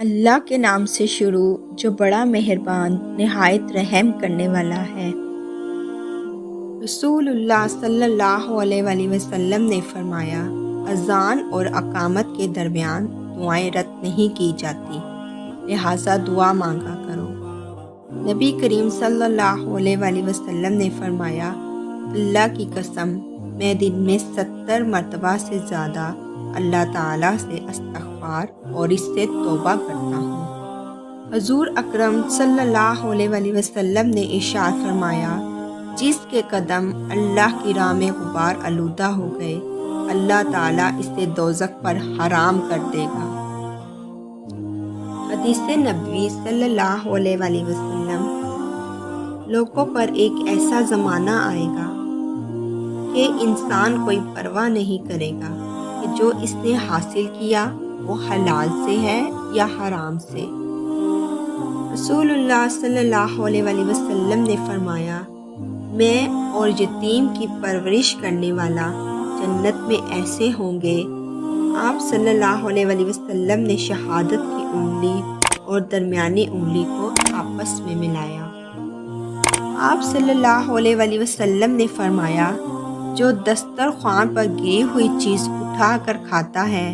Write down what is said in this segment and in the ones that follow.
اللہ کے نام سے شروع جو بڑا مہربان نہایت رحم کرنے والا ہے۔ رسول اللہ صلی اللہ علیہ وآلہ وسلم نے فرمایا، اذان اور اقامت کے درمیان دعائیں رد نہیں کی جاتی، لہٰذا دعا مانگا کرو۔ نبی کریم صلی اللہ علیہ وآلہ وسلم نے فرمایا، اللہ کی قسم میں دن میں 70 مرتبہ سے زیادہ اللہ تعالیٰ سے استغفار اور اس سے توبہ کرتا ہوں۔ حضور اکرم صلی اللہ علیہ وآلہ وسلم نے ارشاد فرمایا، جس کے قدم اللہ کی راہ میں غبار آلودہ ہو گئے، اللہ تعالیٰ اسے دوزخ پر حرام کر دے گا۔ حدیث نبوی صلی اللہ علیہ وآلہ وسلم، لوگوں پر ایک ایسا زمانہ آئے گا کہ انسان کوئی پرواہ نہیں کرے گا کہ جو اس نے حاصل کیا وہ حلال سے ہے یا حرام سے۔ رسول اللہ صلی اللہ علیہ وآلہ وسلم نے فرمایا، میں اور یتیم کی پرورش کرنے والا جنت میں ایسے ہوں گے۔ آپ صلی اللہ علیہ وآلہ وسلم نے شہادت کی انگلی اور درمیانی انگلی کو آپس میں ملایا۔ آپ صلی اللہ علیہ وآلہ وسلم نے فرمایا، جو دسترخوان پر گری ہوئی چیز اٹھا کر کھاتا ہے،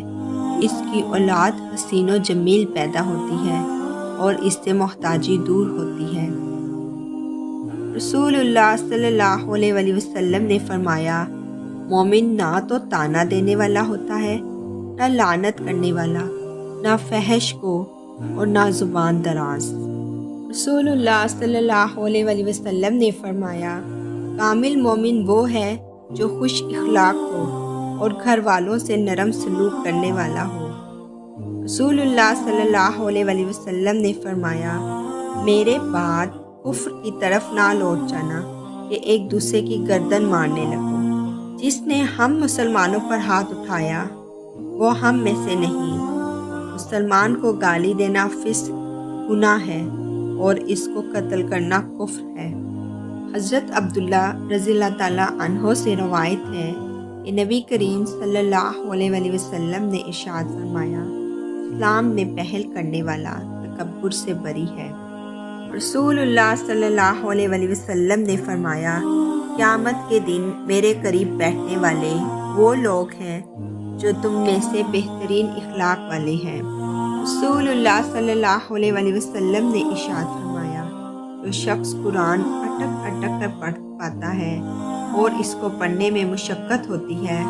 اس کی اولاد حسین و جمیل پیدا ہوتی ہے اور اس سے محتاجی دور ہوتی ہے۔ رسول اللہ صلی اللہ علیہ وآلہ وسلم نے فرمایا، مومن نہ تو طعنہ دینے والا ہوتا ہے، نہ لعنت کرنے والا، نہ فحش کو اور نہ زبان دراز۔ رسول اللہ صلی اللہ علیہ وآلہ وسلم نے فرمایا، کامل مومن وہ ہے جو خوش اخلاق ہو اور گھر والوں سے نرم سلوک کرنے والا ہو۔ رسول اللہ صلی اللہ علیہ وآلہ وسلم نے فرمایا، میرے بعد کفر کی طرف نہ لوٹ جانا کہ ایک دوسرے کی گردن مارنے لگو۔ جس نے ہم مسلمانوں پر ہاتھ اٹھایا وہ ہم میں سے نہیں۔ مسلمان کو گالی دینا فسق گناہ ہے اور اس کو قتل کرنا کفر ہے۔ حضرت عبداللہ رضی اللہ تعالیٰ عنہ سے روایت ہے کہ نبی کریم صلی اللہ علیہ وآلہ وسلم نے ارشاد فرمایا، اسلام میں پہل کرنے والا تکبر سے بری ہے۔ رسول اللہ صلی اللہ علیہ وآلہ وسلم نے فرمایا، قیامت کے دن میرے قریب بیٹھنے والے وہ لوگ ہیں جو تم میں سے بہترین اخلاق والے ہیں۔ رسول اللہ صلی اللہ علیہ وآلہ وسلم نے ارشاد فرمایا، جو شخص قرآن اٹک اٹک کر پڑھ پاتا ہے اور اس کو پڑھنے میں مشقت ہوتی ہے،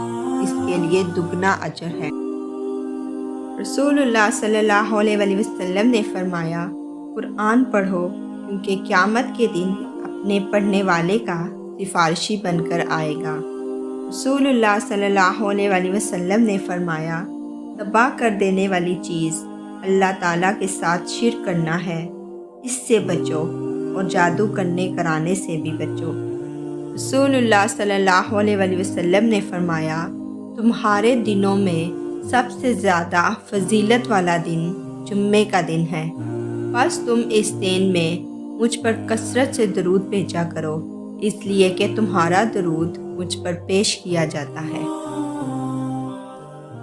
اس کے لیے دگنا اجر ہے۔ رسول اللہ صلی اللہ علیہ وآلہ وسلم نے فرمایا، قرآن پڑھو کیونکہ قیامت کے دن اپنے پڑھنے والے کا سفارشی بن کر آئے گا۔ رسول اللہ صلی اللہ علیہ وآلہ وسلم نے فرمایا، تباہ کر دینے والی چیز اللہ تعالیٰ کے ساتھ شرک کرنا ہے، اس سے بچو اور جادو کرنے کرانے سے بھی بچو۔ رسول اللہ صلی اللہ علیہ وآلہ وسلم نے فرمایا، تمہارے دنوں میں سب سے زیادہ فضیلت والا دن جمعے کا دن ہے، بس تم اس دن میں مجھ پر کثرت سے درود بھیجا کرو، اس لیے کہ تمہارا درود مجھ پر پیش کیا جاتا ہے۔